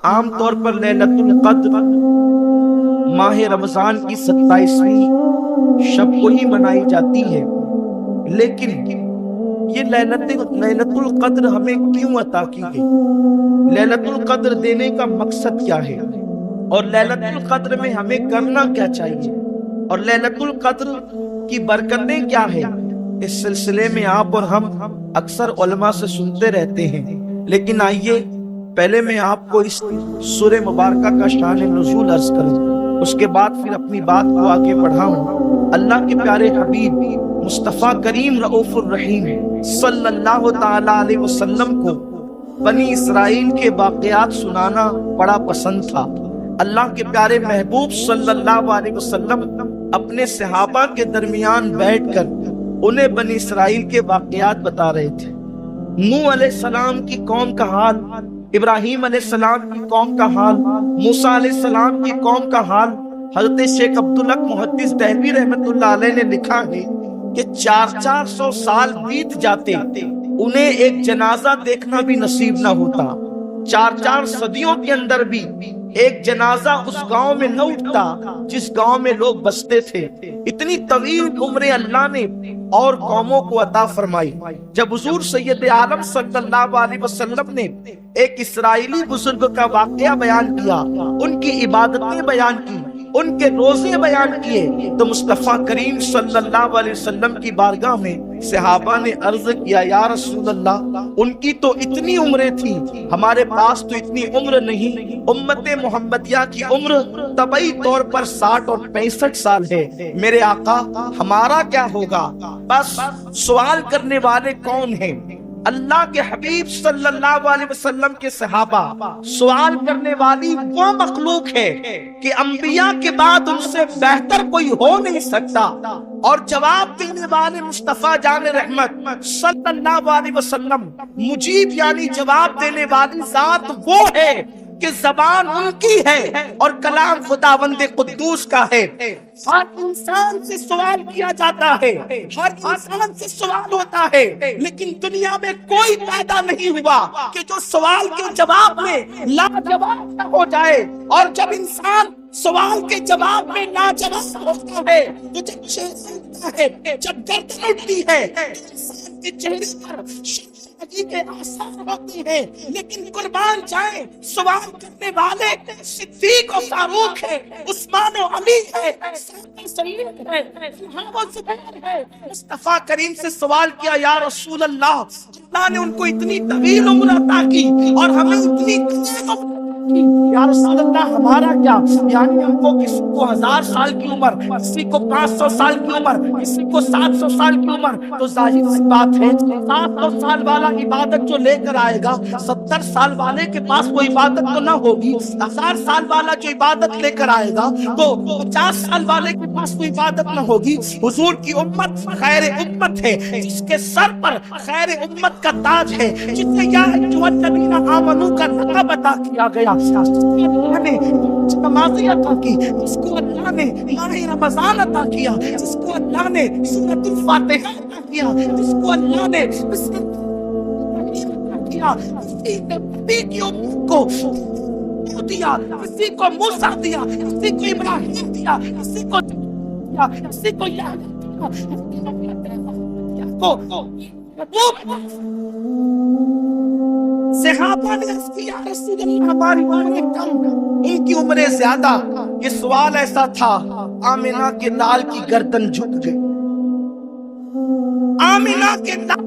عام طور پر لیلۃ القدر ماہ رمضان کی 27ویں شب کو ہی منائی جاتی ہے، لیکن یہ لیلۃ القدر ہمیں کیوں عطا کی گئی؟ لیلۃ القدر دینے کا مقصد کیا ہے؟ اور لیلۃ القدر میں ہمیں کرنا کیا چاہیے؟ اور لیلۃ القدر کی برکتیں کیا ہے؟ اس سلسلے میں آپ اور ہم اکثر علماء سے سنتے رہتے ہیں، لیکن آئیے پہلے میں آپ کو اس سورہ مبارکہ کا شان نزول عرض کروں، اس کے بعد پھر اپنی بات کو آگے بڑھاؤں۔ اللہ کے پیارے حبیب مصطفیٰ کریم رؤوف الرحیم صلی اللہ تعالی علیہ وسلم کو بنی اسرائیل کے واقعات سنانا بڑا پسند تھا۔ اللہ کے پیارے محبوب صلی اللہ علیہ وسلم اپنے صحابہ کے درمیان بیٹھ کر انہیں بنی اسرائیل کے واقعات بتا رہے تھے۔ نوح علیہ السلام کی قوم کا حال، ابراہیم علیہ السلام کی قوم کا حال، موسیٰ علیہ السلام کی قوم کا حال۔ حضرت شیخ عبدالحق محدث دہلوی رحمت اللہ علیہ نے لکھا ہے کہ 400 سال بیت جاتے انہیں ایک جنازہ دیکھنا بھی نصیب نہ ہوتا۔ 4 صدیوں کے اندر بھی ایک جنازہ اس گاؤں میں نہ اٹھتا جس گاؤں میں لوگ بستے تھے۔ اتنی طویل عمریں اللہ نے اور قوموں کو عطا فرمائی۔ جب حضور سید عالم صلی اللہ علیہ وسلم نے ایک اسرائیلی بزرگ کا واقعہ بیان کیا، ان کی عبادتیں بیان کی، ان کے روزے بیان کیے، تو مصطفیٰ کریم صلی اللہ علیہ وسلم کی بارگاہ میں صحابہ نے عرض کیا، یا رسول اللہ، ان کی تو اتنی عمریں تھیں، ہمارے پاس تو اتنی عمر نہیں۔ امت محمدیہ کی عمر طبعی طور پر 60 اور 65 سال ہے۔ میرے آقا، ہمارا کیا ہوگا؟ بس سوال کرنے والے کون ہیں؟ اللہ کے حبیب صلی اللہ علیہ وسلم کے صحابہ۔ سوال کرنے والی وہ مخلوق ہے کہ انبیاء کے بعد ان سے بہتر کوئی ہو نہیں سکتا، اور جواب دینے والے مصطفیٰ جان رحمت صلی اللہ علیہ وسلم، مجیب یعنی جواب دینے والی ذات وہ ہے کہ زبان ان کی ہے اور کلام خداوند قدوس کا ہے۔ ہر انسان سے سوال کیا جاتا ہے، ہر انسان سے سوال ہوتا ہے، لیکن دنیا میں کوئی پیدا نہیں ہوا کہ جو سوال کے جواب میں لاجواب نہ ہو جائے۔ اور جب انسان سوال کے جواب میں لاجواب ہوتا ہے تو جب چہرہ اٹھتا ہے، جب گردن اٹھتی ہے، انسان کے چہرے پر کے آثار ہوتے ہیں، لیکن قربان جائیں، سوال کرنے والے صدیق و فاروق ہے، عثمان و علی ہے، سعید ہے، طلحہ و زبیر ہے۔ مصطفیٰ کریم سے سوال کیا، یا رسول اللہ، اللہ نے ان کو اتنی طویل عمر عطا کی اور ہمیں اتنی یا رسول اللہ ہمارا کیا؟ یعنی ہم کو کسی کو 1000 سال کی عمر، کسی کو 500 سال کی عمر، کسی کو 700 سال کی عمر، تو ظاہر سی بات ہے 700 سال والا عبادت جو لے کر آئے گا، 70 سال والے کے پاس وہ عبادت تو نہ ہوگی۔ 1000 سال والا جو عبادت لے کر آئے گا تو 50 سال والے کے پاس وہ عبادت نہ ہوگی۔ حضور کی امت خیر امت ہے، جس کے سر پر خیر امت کا تاج ہے، جسے یا ایھا الذین آمنوا کا لقب عطا کیا گیا، اللہ نے نمازی عطا کی، جس کو اللہ نے ماہ رمضان عطا کیا، جس کو اللہ نے سورۃ الفاتحہ عطا کیا، جس کو اللہ نے کسی کی امت کو دیا، کسی کو موسیٰ دیا، کسی کو ابراہیم دیا، کسی کو دیا، کسی کو صحابہ نے اس کی یا رسول اللہ ہماری عمریں کم، ان کی عمریں زیادہ۔ یہ سوال ایسا تھا، آمنہ کے لال کی گردن جھک گئی، آمنہ کے لال۔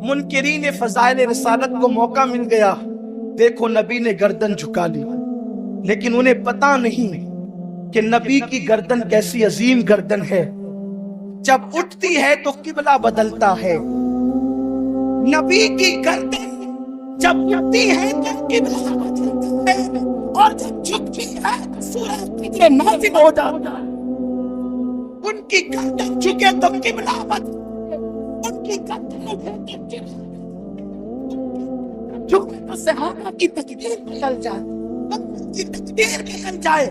منکرین فضائل رسالت کو موقع مل گیا، دیکھو نبی نے گردن جھکا لی، لیکن انہیں پتا نہیں کہ نبی کی گردن کیسی عظیم گردن ہے۔ جب اٹھتی ہے تو قبلہ بدلتا ہے، نبی کی گردن جب اٹھتی ہے تو قبلہ بدلتا ہے، اور جب جھکتی ہے تو سورج فجر نازل ہو جاتا ہے۔ ان کی گردن جھکے تو قبلہ بدلتا ہے، ان کی گردن اٹھے تو قبلہ جھکے تو صحابہ کی تقدیر بدل جائے، امت کی تقدیر بدل جائے۔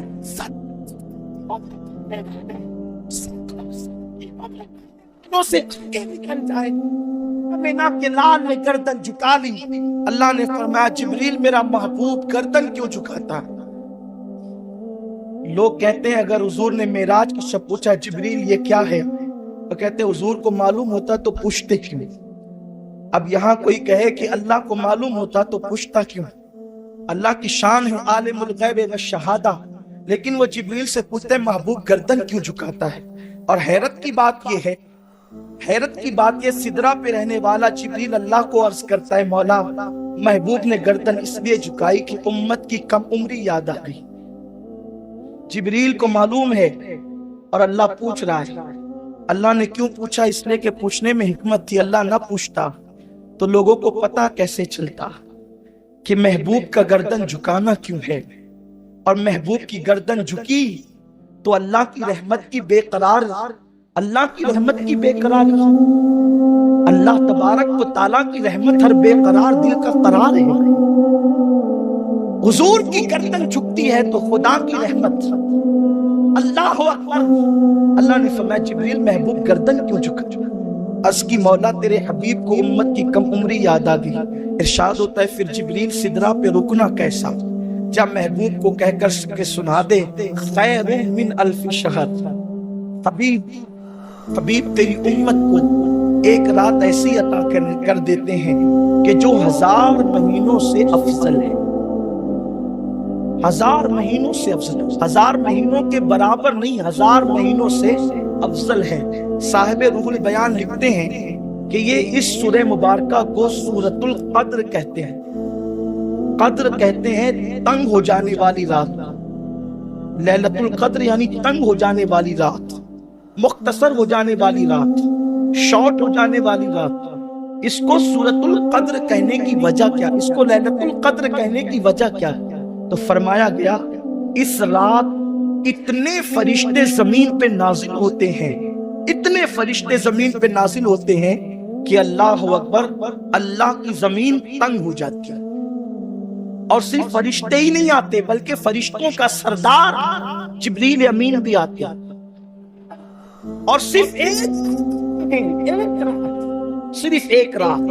سے آگے نکل جائے، آمنہ کے لال نے گردن جھکا لی۔ اللہ نے فرمایا جبریل میرا محبوب گردن کیوں جھکاتا ہے؟ لوگ کہتے ہیں اگر حضور نے معراج کی شب پوچھا جبریل یہ کیا ہے، تو کہتے ہیں حضور کو معلوم ہوتا تو پوچھتے کیوں؟ اب یہاں کوئی کہے کہ اللہ کو معلوم ہوتا تو پوچھتا کیوں؟ اللہ کی شان ہے عالم الغیب والشہادہ، لیکن وہ جبریل سے پوچھتے ہیں محبوب گردن کیوں جھکاتا ہے؟ اور حیرت کی بات یہ سدرہ پہ رہنے والا جبریل اللہ کو عرض کرتا ہے مولا محبوب نے گردن اس لیے جھکائی کہ امت کی کم عمری یاد آ گئی۔ جبریل کو معلوم ہے اور اللہ پوچھ رہا ہے۔ اللہ نے کیوں پوچھا؟ اس لیے کہ پوچھنے میں حکمت تھی۔ اللہ نہ پوچھتا تو لوگوں کو پتہ کیسے چلتا کہ محبوب کا گردن جھکانا کیوں ہے؟ اور محبوب کی گردن جھکی تو اللہ کی رحمت کی بے قرار، اللہ تبارک و تعالیٰ کی رحمت ہر بے قرار دل کا قرار ہے۔ حضور کی گردن جھکتی ہے تو خدا کی رحمت۔ اللہ اکبر۔ اللہ نے فرمایا جبریل محبوب گردن کیوں جھکا؟ عرض کی مولا تیرے حبیب کو امت کی کم عمری یاد آ گئی۔ ارشاد ہوتا ہے پھر جبریل سدرہ پہ رکنا کیسا؟ جب محبوب کو کہہ کر سنا دے خیر من الف شہر۔ حبیب تیری امت کو ایک رات ایسی عطا کر دیتے ہیں کہ جو 1000 مہینوں سے افضل ہے۔ 1000 مہینوں سے افضل ہے، 1000 مہینوں کے برابر نہیں، 1000 مہینوں سے افضل ہے۔ صاحب روح البیان لکھتے ہیں کہ یہ اس سورہ مبارکہ کو سورۃ القدر کہتے ہیں۔ قدر کہتے ہیں تنگ ہو جانے والی رات، لیلۃ القدر یعنی تنگ ہو جانے والی رات، مختصر ہو جانے والی رات، شارٹ ہو جانے والی رات۔ اس کو سورۃ القدر کہنے کی وجہ کیا؟ اس کو لیلۃ القدر کہنے کی وجہ کیا؟ تو فرمایا گیا اس رات اتنے فرشتے زمین پہ نازل ہوتے ہیں، اتنے فرشتے زمین پہ نازل ہوتے ہیں کہ اللہ اکبر، اللہ کی زمین تنگ ہو جاتی ہے۔ اور صرف فرشتے ہی نہیں آتے بلکہ فرشتوں کا سردار جبریل امین بھی آتے ہیں۔ اور صرف ایک رات۔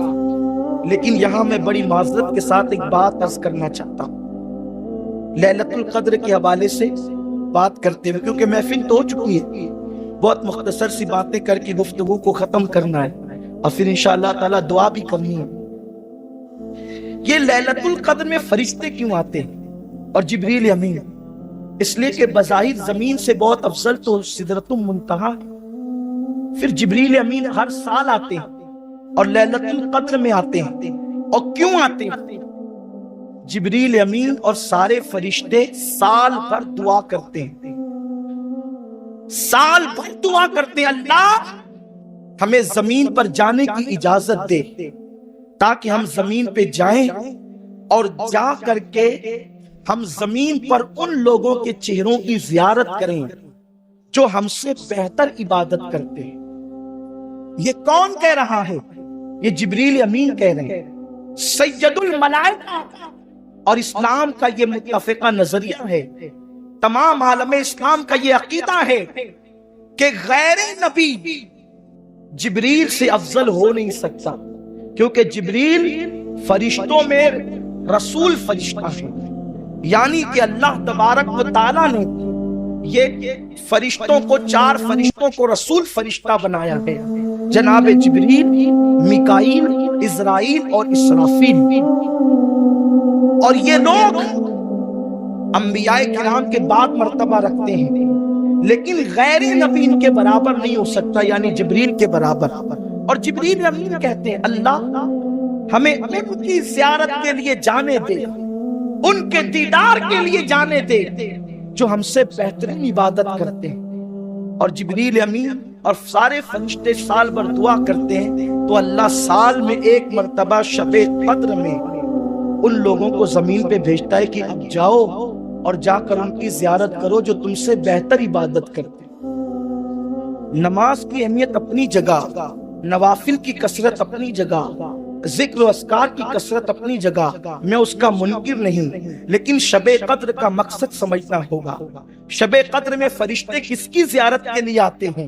لیکن یہاں میں بڑی معذرت کے ساتھ ایک بات عرض کرنا چاہتا ہوں لیلۃ القدر کے حوالے سے بات کرتے ہوئے، کیونکہ محفل تو ہو چکی ہے، بہت مختصر سی باتیں کر کے گفتگو کو ختم کرنا ہے اور پھر انشاءاللہ تعالی دعا بھی کرنی ہے۔ یہ لیلۃ القدر میں فرشتے کیوں آتے ہیں اور جبریل امین؟ اس لیے کہ بظاہر زمین سے بہت افضل تو سدرۃ المنتہا ہے، پھر جبریل امین ہر سال آتے ہیں اور لیلۃ القدر میں آتے ہیں۔ اور کیوں آتے ہیں؟ جبریل امین اور سارے فرشتے سال بھر دعا کرتے ہیں، سال بھر دعا کرتے ہیں اللہ ہمیں زمین پر جانے کی اجازت دے تاکہ ہم زمین پہ جائیں اور جا کر کے ہم زمین پر ان لوگوں کے چہروں کی زیارت کریں جو ہم سے بہتر عبادت کرتے ہیں۔ یہ کون کہہ رہا ہے؟ یہ جبریل امین کہہ رہے ہیں، سید الملائکہ۔ اور اسلام کا یہ متفقہ نظریہ ہے، تمام عالم اسلام کا یہ عقیدہ ہے کہ غیر نبی جبریل سے افضل ہو نہیں سکتا، کیونکہ جبریل فرشتوں میں رسول فرشتہ ہے، یعنی کہ اللہ تبارک و تعالیٰ نے یہ فرشتوں کو 4 فرشتوں کو رسول فرشتہ بنایا ہے، جناب جبریل، میکائیل، اسرائیل اور اسرافیل۔ اور یہ لوگ انبیاء کرام کے بعد مرتبہ رکھتے ہیں، لیکن غیر نبی ان کے برابر نہیں ہو سکتا، یعنی جبریل کے برابر۔ اور جبریل امین کہتے ہیں اللہ ہمیں ان کی زیارت کے لیے جانے دے، ان کے دیدار کے لیے جانے دے جو ہم سے بہترین عبادت کرتے ہیں۔ اور جبریل امین اور سارے فرشتے سال بھر دعا کرتے ہیں تو اللہ سال میں ایک مرتبہ شب قدر میں ان لوگوں کو زمین پہ بھیجتا ہے کہ اب جاؤ اور جا کر ان کی زیارت کرو جو تم سے بہتر عبادت کرتے ہیں۔ نماز کی اہمیت اپنی جگہ، نوافل کی کثرت اپنی جگہ، ذکر و اذکار کی کثرت اپنی جگہ، میں اس کا منکر نہیں، لیکن شب قدر کا مقصد سمجھنا ہوگا۔ شب قدر میں فرشتے کس کی زیارت کے لیے آتے ہیں؟